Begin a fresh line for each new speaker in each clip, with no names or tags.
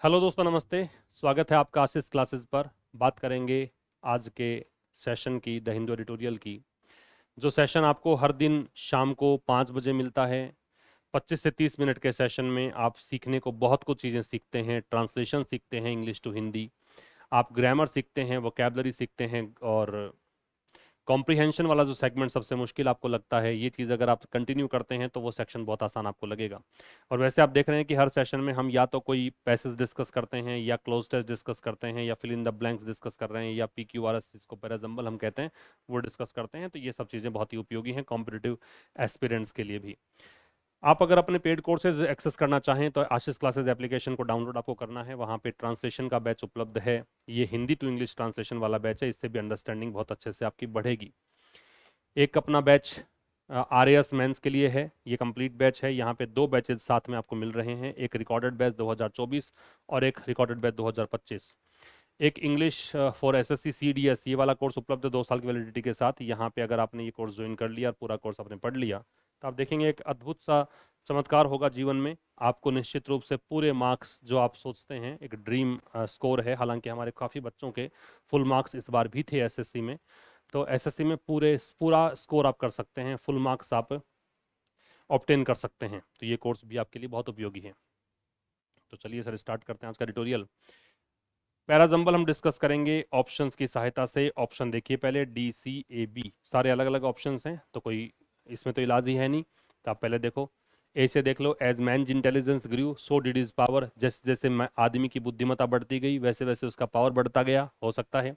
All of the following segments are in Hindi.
हेलो दोस्तों, नमस्ते। स्वागत है आपका आशीष क्लासेस पर। बात करेंगे आज के सेशन की, द हिंदू एडिटोरियल की। जो सेशन आपको हर दिन शाम को 5 बजे मिलता है। 25 से 30 मिनट के सेशन में आप सीखने को बहुत कुछ चीज़ें सीखते हैं। ट्रांसलेशन सीखते हैं इंग्लिश टू हिंदी, आप ग्रामर सीखते हैं, वोकेबलरी सीखते हैं, और कॉम्प्रिहेंशन वाला जो सेगमेंट सबसे मुश्किल आपको लगता है, ये चीज़ अगर आप कंटिन्यू करते हैं तो वो सेक्शन बहुत आसान आपको लगेगा। और वैसे आप देख रहे हैं कि हर सेशन में हम या तो कोई पैसेज डिस्कस करते हैं, या क्लोज टेस्ट डिस्कस करते हैं, या fill in the blanks discuss कर रहे हैं, या PQRS, जिसको पैराजंबल हम कहते हैं, वो डिस्कस करते हैं। तो ये सब चीज़ें बहुत ही उपयोगी हैं कॉम्पिटिटिव एस्पिरेंट्स के लिए भी। आप अगर अपने पेड कोर्सेज एक्सेस करना चाहें तो आशीष क्लासेज एप्लीकेशन को डाउनलोड आपको करना है। वहाँ पे ट्रांसलेशन का बैच उपलब्ध है। ये हिंदी टू इंग्लिश ट्रांसलेशन वाला बैच है। इससे भी अंडरस्टैंडिंग बहुत अच्छे से आपकी बढ़ेगी। एक अपना बैच RAS मेंस के लिए है। ये कंप्लीट बैच है। यहाँ पे 2 बैचेज साथ में आपको मिल रहे हैं, एक रिकॉर्डेड बैच 2024 और एक रिकॉर्डेड बैच 2025। एक इंग्लिश फॉर SSC CDS, ये वाला कोर्स उपलब्ध है 2 साल की वैलिडिटी के साथ। यहाँ पे अगर आपने ये कोर्स ज्वाइन कर लिया और पूरा कोर्स आपने पढ़ लिया तो आप देखेंगे एक अद्भुत सा चमत्कार होगा जीवन में। आपको निश्चित रूप से पूरे मार्क्स जो आप सोचते हैं, एक ड्रीम स्कोर है। हालांकि हमारे काफ़ी बच्चों के फुल मार्क्स इस बार भी थे SSC में। तो SSC में पूरा स्कोर आप कर सकते हैं, फुल मार्क्स आप ऑब्टेन कर सकते हैं। तो ये कोर्स भी आपके लिए बहुत उपयोगी है। तो चलिए सर, स्टार्ट करते हैं आज का ट्यूटोरियल। पैराजंबल हम डिस्कस करेंगे ऑप्शंस की सहायता से। ऑप्शन देखिए पहले, DCAB, सारे अलग अलग ऑप्शंस हैं, तो कोई इसमें तो इलाज ही है नहीं। तो आप पहले देखो, ए से देख लो, as man intelligence grew so did his power. जैसे जैसे आदमी की बुद्धिमत्ता बढ़ती गई वैसे वैसे उसका पावर बढ़ता गया, हो सकता है।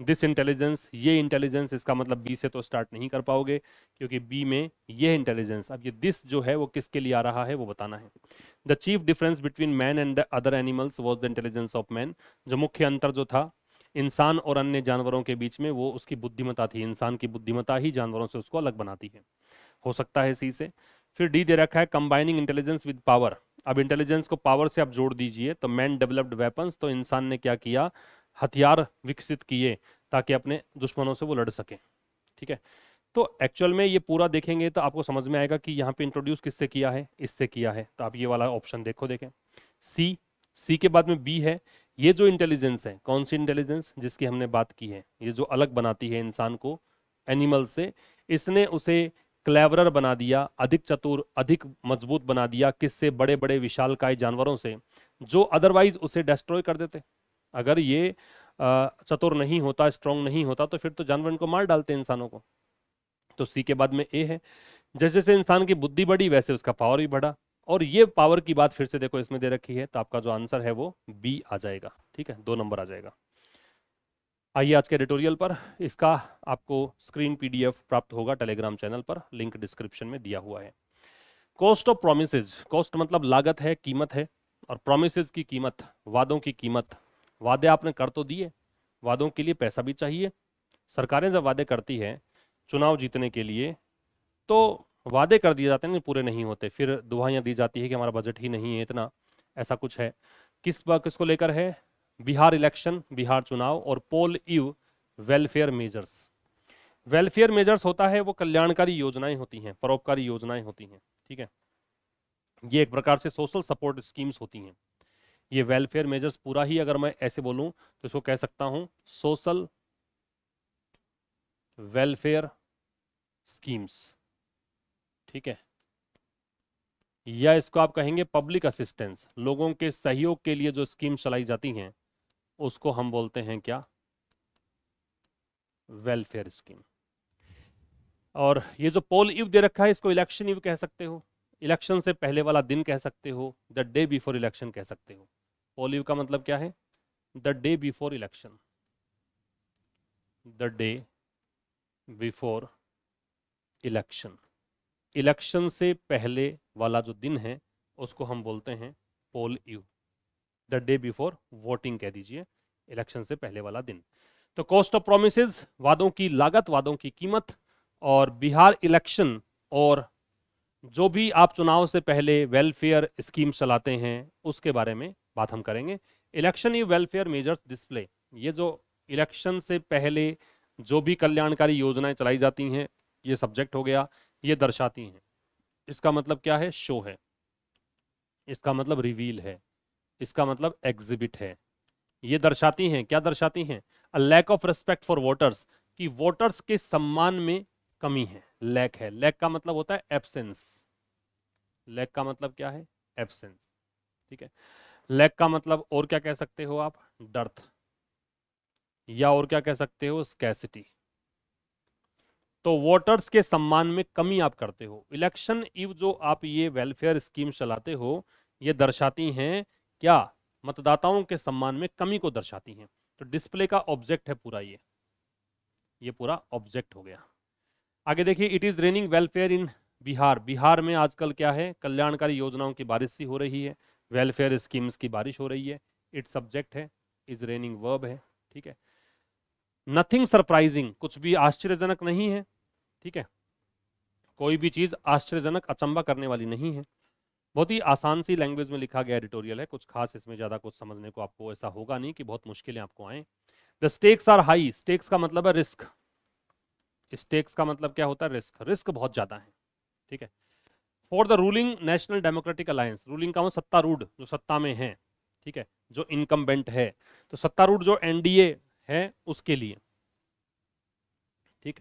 दिस इंटेलिजेंस, ये इंटेलिजेंस, इसका मतलब बी से तो स्टार्ट नहीं कर पाओगे क्योंकि बी में ये इंटेलिजेंस। अब ये दिस जो है वो किसके लिए आ रहा है वो बताना है। The chief difference between man and the other animals was the intelligence of man. जो मुख्य अंतर जो था इंसान और अन्य जानवरों के बीच में, वो उसकी बुद्धिमत्ता थी। इंसान की बुद्धिमत्ता ही जानवरों से उसको अलग बनाती है, हो सकता है सी से। फिर डी दे रखा है, कंबाइनिंग इंटेलिजेंस विद पावर। अब इंटेलिजेंस को पावर से आप जोड़ दीजिए, तो मैन डेवलप्ड वेपन्स, तो इंसान ने क्या किया, हथियार विकसित किए ताकि अपने दुश्मनों से वो लड़ सके। ठीक है। तो एक्चुअल में ये पूरा देखेंगे तो आपको समझ में आएगा कि यहाँ पे इंट्रोड्यूस किससे किया है, इससे किया है। तो आप ये वाला ऑप्शन देखो, देखें सी। सी के बाद में बी है। ये जो इंटेलिजेंस है, कौन सी इंटेलिजेंस, जिसकी हमने बात की है, ये जो अलग बनाती है इंसान को एनिमल से, इसने उसे क्लेवरर बना दिया, अधिक चतुर, अधिक मजबूत बना दिया। किससे? बड़े बड़े विशालकाय जानवरों से, जो अदरवाइज उसे डिस्ट्रॉय कर देते। अगर ये चतुर नहीं होता, स्ट्रांग नहीं होता, तो फिर तो जानवर इनको मार डालते इंसानों को। तो सी के बाद में ए है। जैसे जैसे इंसान की बुद्धि बढ़ी वैसे उसका पावर भी बढ़ा। और ये पावर की बात फिर से देखो इसमें दे रखी है, तो आपका जो आंसर है वो बी आ जाएगा। ठीक है, 2 नंबर आ जाएगा। आइए आज के एडिटोरियल पर। इसका आपको स्क्रीन PDF प्राप्त होगा टेलीग्राम चैनल पर, लिंक डिस्क्रिप्शन में दिया हुआ है। कॉस्ट ऑफ प्रोमिसेस, कॉस्ट मतलब लागत है, कीमत है, और प्रोमिसेस की कीमत, वादों की कीमत। वादे आपने कर तो दिए, वादों के लिए पैसा भी चाहिए। सरकारें जब वादे करती है चुनाव जीतने के लिए, तो वादे कर दिए जाते हैं, पूरे नहीं होते। फिर दुहाइयां दी जाती है कि हमारा बजट ही नहीं है इतना, ऐसा कुछ है। किसको लेकर है? बिहार इलेक्शन, बिहार चुनाव, और पोल इव वेलफेयर मेजर्स। वेलफेयर मेजर्स होता है वो कल्याणकारी योजनाएं होती हैं, परोपकारी योजनाएं होती हैं। ठीक है, ये एक प्रकार से सोशल सपोर्ट स्कीम्स होती हैं। ये वेलफेयर मेजर्स पूरा ही अगर मैं ऐसे बोलूं तो इसको कह सकता हूं सोशल वेलफेयर स्कीम्स। ठीक है, या इसको आप कहेंगे पब्लिक असिस्टेंस। लोगों के सहयोग के लिए जो स्कीम चलाई जाती हैं उसको हम बोलते हैं क्या? Welfare scheme. और ये जो पोल इव दे रखा है इसको इलेक्शन इव कह सकते हो, इलेक्शन से पहले वाला दिन कह सकते हो, द डे बिफोर इलेक्शन कह सकते हो। पोल इव का मतलब क्या है? The day before election, the day before election. Election से पहले वाला जो दिन है उसको हम बोलते हैं पोल इव। द डे बिफोर वोटिंग कह दीजिए, इलेक्शन से पहले वाला दिन। तो कॉस्ट ऑफ प्रोमिसेस, वादों की लागत, वादों की कीमत, और बिहार इलेक्शन, और जो भी आप चुनाव से पहले वेलफेयर स्कीम चलाते हैं उसके बारे में बात हम करेंगे। इलेक्शन ई वेलफेयर मेजर्स डिस्प्ले, ये जो इलेक्शन से पहले जो भी कल्याणकारी योजनाएं चलाई जाती हैं, ये सब्जेक्ट हो गया, ये दर्शाती हैं। इसका मतलब क्या है? शो है, इसका मतलब रिवील है। इसका मतलब एग्जिबिट है। ये दर्शाती हैं, क्या दर्शाती हैं? A lack of respect for voters, कि वोटर्स के सम्मान में कमी है। लैक है, लैक का मतलब होता है एब्सेंस। लैक का मतलब क्या है? एब्सेंस। ठीक है। लैक का मतलब और क्या कह सकते हो आप? डर्थ, या और क्या कह सकते हो? स्कैसिटी। तो वोटर्स के सम्मान में कमी आप करते हो। इलेक्शन ईव जो आप ये वेलफेयर स्कीम चलाते हो, ये दर्शाती हैं क्या? मतदाताओं के सम्मान में कमी को दर्शाती हैं। तो डिस्प्ले का ऑब्जेक्ट है पूरा ये पूरा ऑब्जेक्ट हो गया। आगे देखिए, इट इज रेनिंग वेलफेयर इन बिहार। बिहार में आजकल क्या है? कल्याणकारी योजनाओं की बारिश सी हो रही है, वेलफेयर स्कीम्स की बारिश हो रही है। इट सब्जेक्ट है, इज रेनिंग वर्ब है। ठीक है। नथिंग सरप्राइजिंग, कुछ भी आश्चर्यजनक नहीं है। ठीक है, कोई भी चीज आश्चर्यजनक अचंबा करने वाली नहीं है। बहुत ही आसान सी लैंग्वेज में लिखा गया एडिटोरियल है, कुछ खास इसमें ज्यादा कुछ समझने को आपको ऐसा होगा नहीं कि बहुत मुश्किलें आपको आए। The stakes are high, stakes का मतलब है रिस्क। स्टेक्स का मतलब क्या होता है? रिस्क। रिस्क बहुत ज्यादा है। ठीक है। For the ruling national democratic alliance, ruling का मतलब सत्तारूढ़, जो सत्ता में है। ठीक है, जो इनकम्बेंट है। तो सत्तारूढ़ जो एनडीए है उसके लिए। ठीक।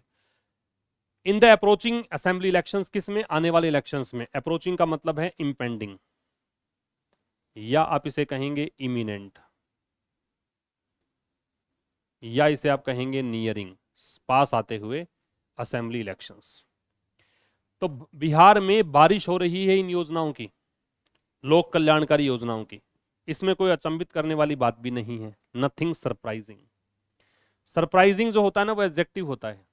In the approaching assembly elections, किस में? आने वाले इलेक्शंस में। अप्रोचिंग का मतलब है इम्पेंडिंग, या आप इसे कहेंगे इमिनेंट, या इसे आप कहेंगे नियरिंग, पास आते हुए असेंबली इलेक्शंस। तो बिहार में बारिश हो रही है इन योजनाओं की, लोक कल्याणकारी योजनाओं की। इसमें कोई अचंभित करने वाली बात भी नहीं है। Nothing surprising. सरप्राइजिंग जो होता है ना, वो एडजेक्टिव होता है।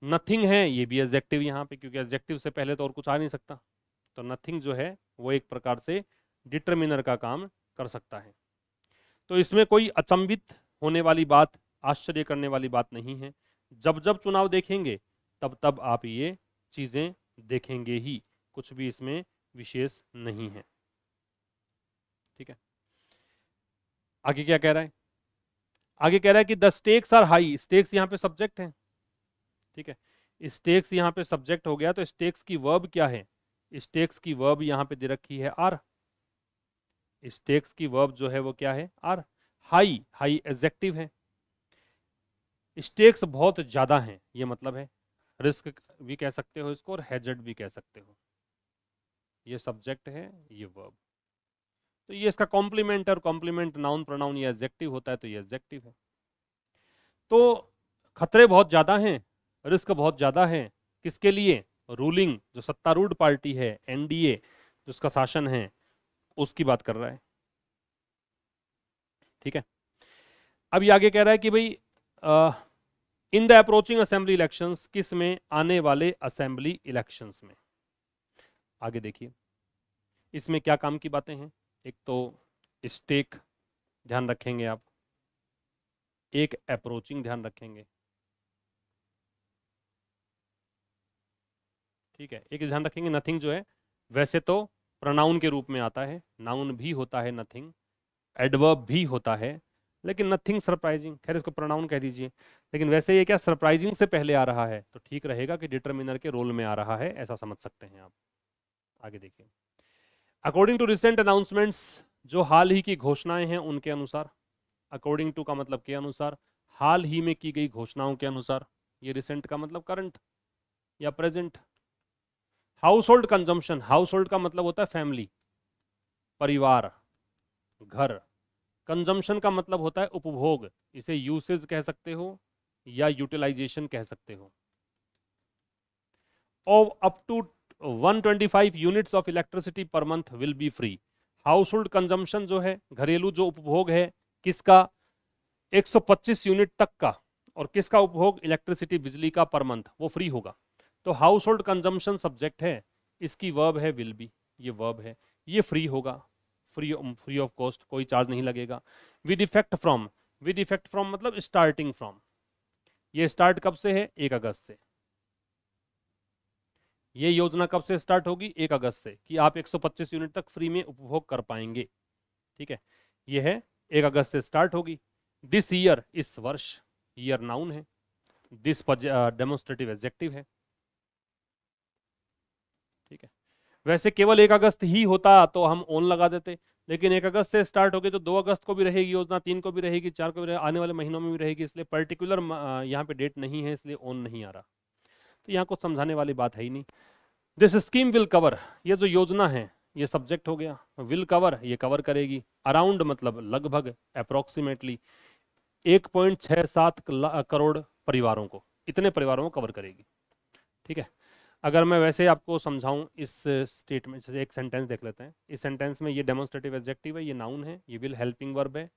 नथिंग है, ये भी एडजेक्टिव यहाँ पे, क्योंकि एडजेक्टिव से पहले तो और कुछ आ नहीं सकता। तो नथिंग जो है वो एक प्रकार से डिटर्मिनर का काम कर सकता है। तो इसमें कोई अचंभित होने वाली बात, आश्चर्य करने वाली बात नहीं है। जब जब चुनाव देखेंगे तब तब आप ये चीजें देखेंगे ही, कुछ भी इसमें विशेष नहीं है। ठीक है। आगे क्या कह रहा है? आगे कह रहा है कि the stakes are high, stakes यहाँ पे सब्जेक्ट है। ठीक है, स्टेक्स यहाँ पे सब्जेक्ट हो गया, तो स्टेक्स की वर्ब क्या है? स्टेक्स की वर्ब यहाँ पे दे रखी है आर। स्टेक्स की वर्ब जो है वो क्या है? आर। हाई, हाई एडजेक्टिव है। स्टेक्स बहुत ज्यादा हैं, ये मतलब है। रिस्क भी कह सकते हो इसको, और हैजर्ड भी कह सकते हो। ये सब्जेक्ट है, ये वर्ब। तो ये इसका कॉम्प्लीमेंट है, और कॉम्प्लीमेंट नाउन प्रोनाउन ये एडजेक्टिव होता है, तो ये एडजेक्टिव है। तो खतरे बहुत ज्यादा हैं, रिस्क बहुत ज्यादा है। किसके लिए? रूलिंग, जो सत्तारूढ़ पार्टी है, एनडीए, जिसका शासन है, उसकी बात कर रहा है। ठीक है। अब ये आगे कह रहा है कि भाई in the approaching assembly elections, किस में? आने वाले असेंबली इलेक्शंस में। आगे देखिए, इसमें क्या काम की बातें हैं? एक तो स्टेक ध्यान रखेंगे आप, एक अप्रोचिंग ध्यान रखेंगे। ठीक है, एक ध्यान रखेंगे नथिंग जो है, वैसे तो प्रोनाउन के रूप में आता है, नाउन भी होता है नथिंग, एडवर्ब भी होता है, लेकिन नथिंग सरप्राइजिंग, खैर इसको प्रोनाउन कह दीजिए। लेकिन वैसे ये क्या सरप्राइजिंग से पहले आ रहा है, तो ठीक रहेगा कि डिटर्मिनर के रोल में आ रहा है, ऐसा समझ सकते हैं आप। आगे देखिए, अकॉर्डिंग टू रिसेंट अनाउंसमेंट्स, जो हाल ही की घोषणाएं हैं उनके अनुसार। अकॉर्डिंग टू का मतलब के अनुसार, हाल ही में की गई घोषणाओं के अनुसार। ये रिसेंट का मतलब करंट या present. House hold consumption, house hold का मतलब होता है फैमिली, परिवार, घर। कंजम्पशन का मतलब होता है उपभोग, इसे यूसेज कह सकते हो या यूटिलाइजेशन कह सकते हो। Of up to 125 units of electricity per month will be free. Household consumption जो है, घरेलू जो उपभोग है, किसका? 125 यूनिट तक का। और किसका उपभोग? इलेक्ट्रिसिटी, बिजली का, पर मंथ, वो फ्री होगा। तो हाउस होल्ड कंजम्पशन सब्जेक्ट है, इसकी वर्ब है विल बी, ये वर्ब है, ये फ्री होगा। फ्री, फ्री ऑफ कॉस्ट, कोई चार्ज नहीं लगेगा। With effect from, with effect from मतलब स्टार्टिंग फ्रॉम। ये स्टार्ट कब से है? 1 अगस्त से। ये योजना कब से स्टार्ट होगी? 1 अगस्त से, कि आप 125 यूनिट तक फ्री में उपभोग कर पाएंगे। ठीक है, ये है 1 अगस्त से स्टार्ट होगी। दिस ईयर, इस वर्ष, ईयर नाउन है, दिस डेमोन्स्ट्रेटिव एडजेक्टिव है। ठीक है। वैसे केवल 1 अगस्त ही होता तो हम ऑन लगा देते, लेकिन 1 अगस्त से स्टार्ट होगी तो 2 अगस्त को भी रहेगी योजना, 3 को भी रहेगी, 4 को भी रहेगी, आने वाले महीनों में भी रहेगी, इसलिए पर्टिकुलर यहाँ पे डेट नहीं है, इसलिए ऑन नहीं आ रहा। तो यहाँ कुछ समझाने वाली बात है ही नहीं। दिस स्कीम विल कवर, ये जो योजना है ये सब्जेक्ट हो गया, विल कवर ये कवर करेगी, अराउंड मतलब लगभग, अप्रोक्सीमेटली 1.67 करोड़ परिवारों को, इतने परिवारों को कवर करेगी। ठीक है, अगर मैं वैसे आपको समझाऊं इस स्टेटमेंट से, एक सेंटेंस देख लेते हैं। इस सेंटेंस में ये डेमोन्स्ट्रेटिव एडजेक्टिव है, ये नाउन है, ये विल हेल्पिंग वर्ब है,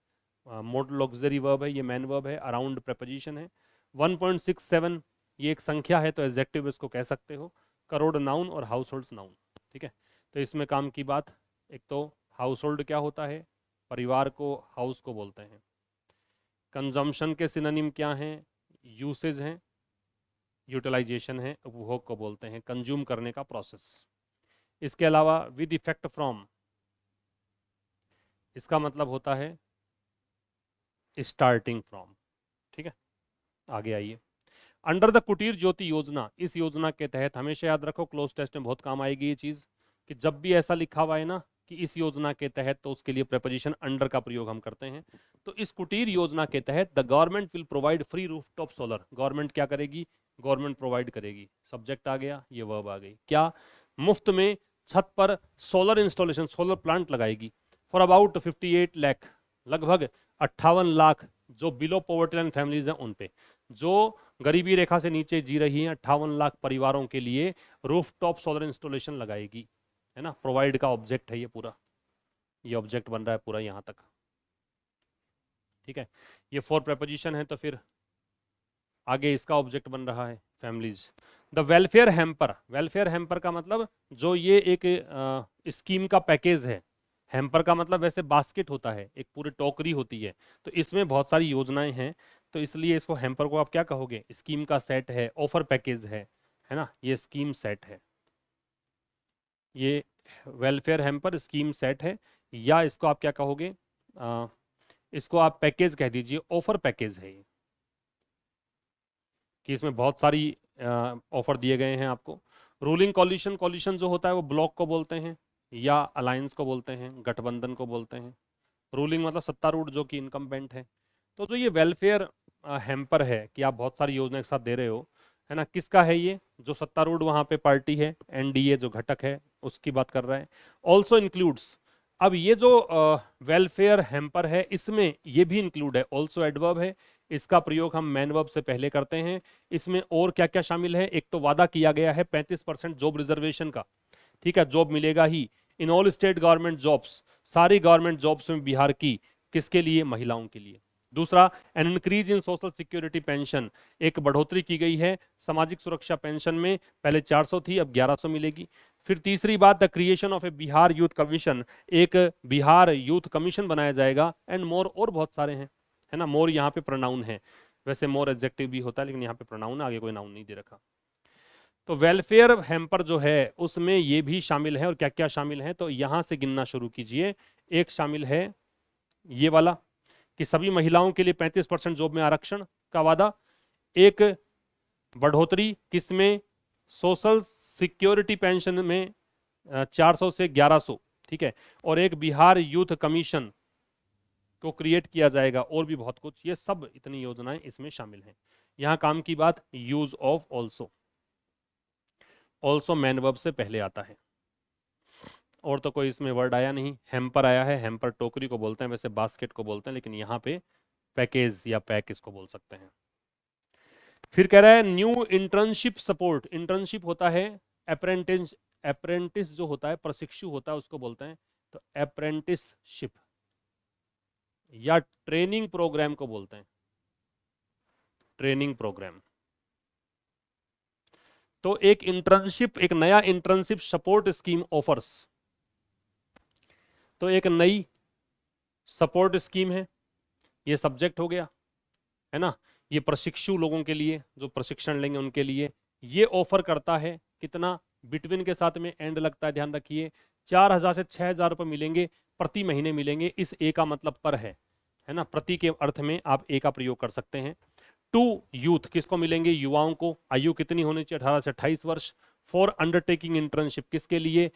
मोडल ऑक्सिलरी वर्ब है, ये मैन वर्ब है, अराउंड प्रेपोजिशन है, 1.67 ये एक संख्या है तो एडजेक्टिव इसको कह सकते हो, करोड़ नाउन और हाउस होल्ड नाउन। ठीक है, तो इसमें काम की बात, एक तो हाउस होल्ड क्या होता है, परिवार को हाउस को बोलते हैं। कंजम्पशन के सिनोनिम क्या हैं, यूसेज हैं, यूटिलाइजेशन है, उपभोग को बोलते हैं, कंज्यूम करने का प्रोसेस। इसके अलावा विद इफेक्ट फ्रॉम, इसका मतलब होता है स्टार्टिंग फ्रॉम। ठीक है, आगे आइए। अंडर द कुटीर ज्योति योजना, इस योजना के तहत, हमेशा याद रखो क्लोज टेस्ट में बहुत काम आएगी ये चीज, कि जब भी ऐसा लिखा हुआ है ना कि इस योजना के तहत, तो उसके लिए प्रेपोजिशन अंडर का प्रयोग हम करते हैं। तो इस कुटीर योजना के तहत the government will provide free rooftop solar, government क्या करेगी, गवर्नमेंट प्रोवाइड करेगी, सब्जेक्ट आ गया, ये वर्ब आ गई, क्या, मुफ्त में छत पर सोलर इंस्टॉलेशन, सोलर प्लांट लगाएगी, फॉर अबाउट 58 लाख, लगभग 58 लाख जो बिलो पॉवर्टी लाइन फैमिलीज हैं उन पे, जो गरीबी रेखा से नीचे जी रही हैं, 58 लाख परिवारों के लिए रूफटॉप सोलर इंस्टॉलेशन लगाएगी, है ना। प्रोवाइड का ऑब्जेक्ट है ये पूरा, ये ऑब्जेक्ट बन रहा है पूरा यहाँ तक। ठीक है, ये फॉर प्रेपोजिशन है, तो फिर आगे इसका ऑब्जेक्ट बन रहा है families. The welfare hamper, welfare hamper का मतलब जो ये एक स्कीम का पैकेज है, हैम्पर का मतलब वैसे बास्केट होता है, एक पूरी टोकरी होती है, तो इसमें बहुत सारी योजनाएं हैं, तो इसलिए इसको हैम्पर को आप क्या कहोगे, स्कीम का सेट है, ऑफर पैकेज है ना, ये स्कीम सेट है, ये वेलफेयर हैम्पर स्कीम सेट है, या इसको आप क्या कहोगे, इसको आप पैकेज कह दीजिए, ऑफर पैकेज है ये, कि इसमें बहुत सारी ऑफर दिए गए हैं आपको। रूलिंग कॉलिशन, कॉलिशन जो होता है वो ब्लॉक को बोलते हैं या अलायंस को बोलते हैं, गठबंधन को बोलते हैं। रूलिंग मतलब सत्तारूढ़ जो कि इनकम्बेंट है। तो जो ये वेलफेयर हैम्पर है कि आप बहुत सारी योजना एक साथ दे रहे हो, है ना, किसका है ये, जो सत्तारूढ़ वहाँ पे पार्टी है, एनडीए जो घटक है उसकी बात कर रहा है। ऑल्सो इंक्लूड्स, अब ये जो वेलफेयर हैम्पर है इसमें ये भी इंक्लूड है, ऑल्सो एडवर्ब है, इसका प्रयोग हम मैन वर्ब से पहले करते हैं। इसमें और क्या क्या शामिल है, एक तो वादा किया गया है 35% जॉब रिजर्वेशन का, ठीक है, जॉब मिलेगा ही in all state government jobs, सारी गवर्नमेंट जॉब्स में बिहार की, किसके लिए, महिलाओं के लिए। दूसरा, an increase in social security pension, एक बढ़ोतरी की गई है सामाजिक सुरक्षा पेंशन में, पहले 400 थी अब 1100 मिलेगी। फिर तीसरी बात, the creation of A Bihar youth commission, एक बिहार यूथ कमीशन बनाया जाएगा, एंड मोर, और बहुत सारे हैं, है ना। मोर यहाँ पे प्रोनाउन है, वैसे मोर एडजेक्टिव भी होता है लेकिन यहाँ पे प्रोनाउन, आगे कोई नाउन नहीं दे रखा। तो वेलफेयर हैम्पर जो है उसमें ये भी शामिल है, और क्या क्या शामिल है तो यहाँ से गिनना शुरू कीजिए। एक शामिल है ये वाला कि सभी महिलाओं के लिए 35% जॉब में आरक्षण का वादा, एक बढ़ोतरी किसमें, सोशल सिक्योरिटी पेंशन में 400 से 1100, ठीक है, और एक बिहार यूथ कमीशन को क्रिएट किया जाएगा, और भी बहुत कुछ, ये सब इतनी योजनाएं इसमें शामिल हैं। यहाँ काम की बात, use of also, also man verb से पहले आता है, और तो कोई इसमें वर्ड आया नहीं। हैम्पर आया है, हैम्पर टोकरी को बोलते हैं, वैसे बास्केट को बोलते हैं, लेकिन यहाँ पे पैकेज या पैक इसको बोल सकते हैं। फिर कह रहा है न्यू इंटर्नशिप सपोर्ट, इंटर्नशिप होता है अप्रेंटिस, अप्रेंटिस जो होता है प्रशिक्षु होता है उसको बोलते हैं, तो अप्रेंटिसशिप या ट्रेनिंग प्रोग्राम को बोलते हैं, ट्रेनिंग प्रोग्राम। तो एक इंटर्नशिप, एक नया इंटर्नशिप सपोर्ट स्कीम ऑफर्स, तो एक नई सपोर्ट स्कीम है, ये सब्जेक्ट हो गया, है ना, ये प्रशिक्षु लोगों के लिए जो प्रशिक्षण लेंगे उनके लिए ये ऑफर करता है, कितना, बिटवीन के साथ में एंड लगता है, ध्यान रखिए, 4000 से 6000 रुपये मिलेंगे, प्रति महीने मिलेंगे, इस ए का मतलब पर है ना, प्रति के अर्थ में आप ए का प्रयोग कर सकते हैं। टू यूथ, किसको मिलेंगे, युवाओं को, आयु कितनी होनी चाहिए, 18 से 28 वर्ष। फॉर अंडरटेकिंग इंटर्नशिप, किसके लिए,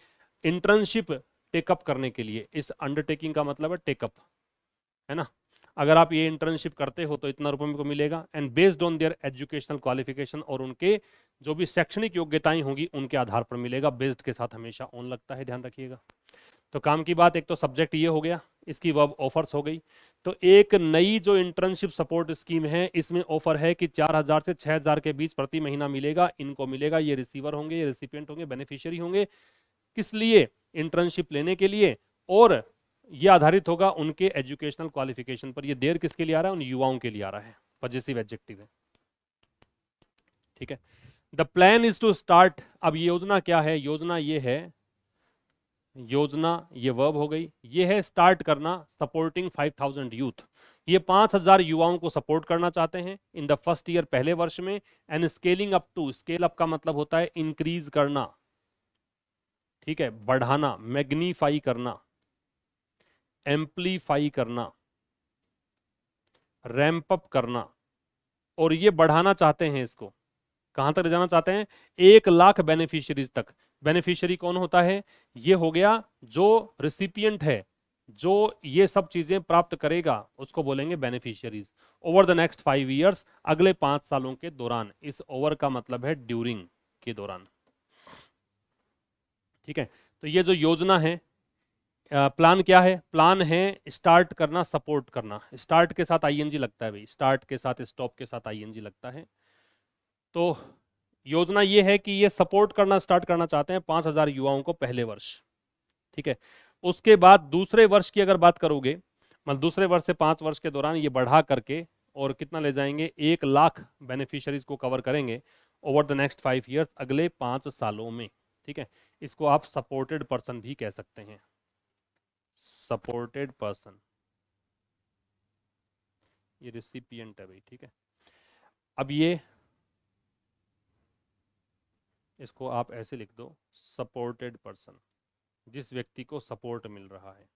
इंटर्नशिप टेकअप करने के लिए, इस अंडरटेकिंग का मतलब है टेकअप, है ना। अगर आप ये इंटर्नशिप करते हो तो इतना रुपये को मिलेगा, and based on their educational qualification, और उनके जो भी शैक्षणिक योग्यताएं होंगी उनके आधार पर मिलेगा। बेस्ड के साथ हमेशा ऑन लगता है, ध्यान रखिएगा। तो काम की बात, एक तो सब्जेक्ट ये हो गया, इसकी वर्ब ऑफर्स हो गई। तो एक नई जो इंटर्नशिप सपोर्ट स्कीम है, इसमें ऑफर है कि 4,000 से 6,000 के बीच प्रति महीना मिलेगा। इनको मिलेगा, ये रिसीवर होंगे, ये रिसिपिएंट होंगे, बेनिफिशियरी होंगे। किस लिए? इंटर्नशिप लेने के लिए, और ये आधारित होगा उनके एजुकेशनल क्वालिफिकेशन पर। ये देर किसके लिए आ रहा है? उन युवाओं के लिए आ रहा है, पॉजिटिव एडजेक्टिव है, ठीक है। The plan is to start, अब योजना क्या है? योजना ये है, योजना ये वर्ब हो गई, ये है स्टार्ट करना, सपोर्टिंग 5,000 यूथ। ये 5,000 युवाओं को सपोर्ट करना चाहते हैं इन द फर्स्ट ईयर, पहले वर्ष में, and scaling up to, scale up का मतलब होता है इंक्रीज करना, ठीक है, बढ़ाना, मैग्नीफाई करना, एम्पलीफाई करना, रैंप अप करना। और ये बढ़ाना चाहते हैं, इसको कहां तक ले जाना चाहते हैं? 1,00,000 बेनिफिशियरीज तक। बेनिफिशियरी कौन होता है? ये हो गया जो रिसिपिएंट है, जो ये सब चीजें प्राप्त करेगा, उसको बोलेंगे beneficiaries. Over the next 5 years, अगले 5 सालों के दौरान। इस ओवर का मतलब है ड्यूरिंग के दौरान, ठीक है। तो ये जो योजना है, प्लान क्या है? प्लान है स्टार्ट करना, सपोर्ट करना। स्टार्ट के साथ आईएनजी लगता है भाई, स्टार्ट के साथ, स्टॉप के साथ आईएनजी लगता है। तो योजना ये है कि ये सपोर्ट करना स्टार्ट करना चाहते हैं 5,000 युवाओं को पहले वर्ष, ठीक है। उसके बाद दूसरे वर्ष की अगर बात करोगे, मतलब दूसरे वर्ष से 5 वर्ष के दौरान ये बढ़ा करके और कितना ले जाएंगे? 1,00,000 बेनिफिशियरीज को कवर करेंगे ओवर द नेक्स्ट 5 ईयर्स, अगले 5 सालों में, ठीक है। इसको आप सपोर्टेड पर्सन भी कह सकते हैं, सपोर्टेड पर्सन। ये रिसिपिएंट है भाई, ठीक है। अब ये इसको आप ऐसे लिख दो, सपोर्टेड पर्सन, जिस व्यक्ति को सपोर्ट मिल रहा है।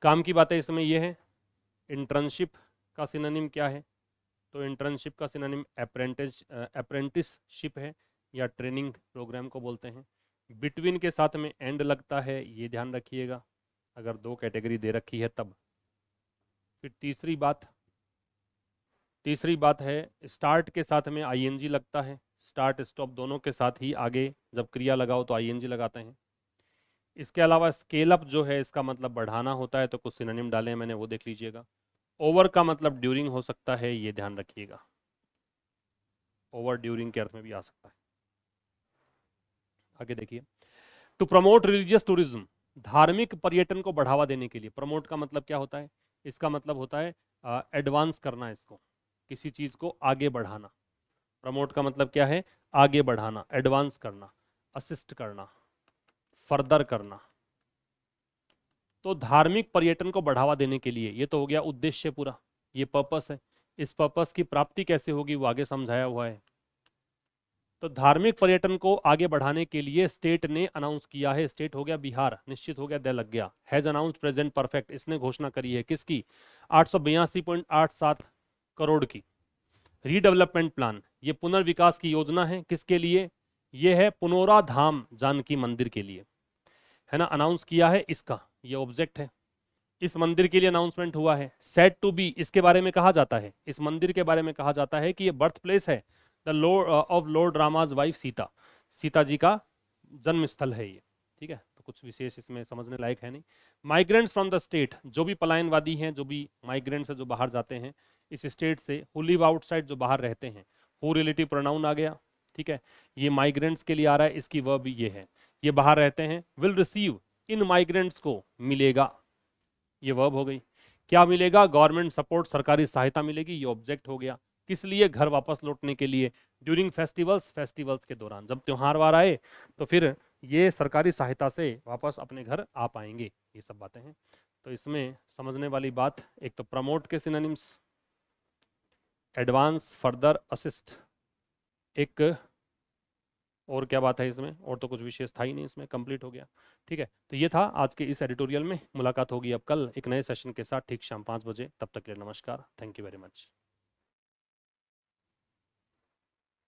काम की बातें इसमें यह है, इंटर्नशिप का सिनोनिम क्या है? तो इंटर्नशिप का सिनोनिम अप्रेंटिसशिप है, या ट्रेनिंग प्रोग्राम को बोलते हैं। बिटवीन के साथ में एंड लगता है, ये ध्यान रखिएगा, अगर 2 कैटेगरी दे रखी है तब। फिर तीसरी बात है, स्टार्ट के साथ में आईएनजी लगता है। स्टार्ट स्टॉप दोनों के साथ ही आगे जब क्रिया लगाओ तो आईएनजी लगाते हैं। इसके अलावा स्केल अप जो है, इसका मतलब बढ़ाना होता है, तो कुछ सिनोनिम डाले हैं मैंने, वो देख लीजिएगा। ओवर का मतलब ड्यूरिंग हो सकता है, ये ध्यान रखिएगा, ओवर ड्यूरिंग के अर्थ में भी आ सकता है। आगे देखिए, टू प्रमोट रिलीजियस टूरिज्म, धार्मिक पर्यटन को बढ़ावा देने के लिए। प्रमोट का मतलब क्या होता है? इसका मतलब होता है एडवांस करना, इसको किसी चीज को आगे बढ़ाना। प्रमोट का मतलब क्या है? आगे बढ़ाना, एडवांस करना, असिस्ट करना, फर्दर करना। तो धार्मिक पर्यटन को बढ़ावा देने के लिए, ये तो हो गया उद्देश्य पूरा, ये पर्पस है। इस पर्पस की प्राप्ति कैसे होगी वो आगे समझाया हुआ है। तो धार्मिक पर्यटन को आगे बढ़ाने के लिए स्टेट ने अनाउंस किया है, स्टेट हो गया बिहार, निश्चित हो गया, दे लग गया, हैज अनाउंस प्रेजेंट परफेक्ट, इसने घोषणा करी है किसकी? 882.87 करोड़ की रीडेवलपमेंट प्लान। ये पुनर्विकास की योजना है, किसके लिए? ये है पुनौरा धाम जानकी मंदिर के लिए, है ना। अनाउंस किया है, इसका ये ऑब्जेक्ट है, इस मंदिर के लिए अनाउंसमेंट हुआ है। सेड टू बी, इसके बारे में कहा जाता है, इस मंदिर के बारे में कहा जाता है कि ये बर्थ प्लेस है the lord of lord Rama's wife Sita, Sita ji का जन्म स्थल है ये, ठीक है। तो कुछ विशेष इसमें समझने लायक है नहीं। माइग्रेंट्स फ्रॉम द स्टेट, जो भी पलायनवादी हैं, जो भी माइग्रेंट्स है, जो बाहर जाते हैं इस स्टेट से, हु लिव आउटसाइड, जो बाहर रहते हैं, हु रिलेटिव प्रोनाउन आ गया, ठीक है। ये माइग्रेंट्स के लिए आ रहा है, इसकी वर्ब ये है, ये बाहर रहते हैं। विल रिसीव, इन माइग्रेंट्स को मिलेगा, ये वर्ब हो गई। क्या मिलेगा? गवर्नमेंट सपोर्ट, सरकारी सहायता मिलेगी, ये ऑब्जेक्ट हो गया। किस लिए? घर वापस लौटने के लिए। ड्यूरिंग फेस्टिवल्स, फेस्टिवल्स के दौरान, जब त्योहार वार आए तो फिर ये सरकारी सहायता से वापस अपने घर आ पाएंगे, ये सब बातें हैं। तो इसमें समझने वाली बात, एक तो प्रमोट के सिनोनिम्स, एडवांस, फर्दर, असिस्ट, एक और क्या बात है इसमें, और तो कुछ विशेष था ही नहीं इसमें, कंप्लीट हो गया, ठीक है। तो ये था आज के इस एडिटोरियल में। मुलाकात होगी अब कल एक नए सेशन के साथ, ठीक शाम 5 बजे। तब तक के लिए नमस्कार, थैंक यू वेरी मच।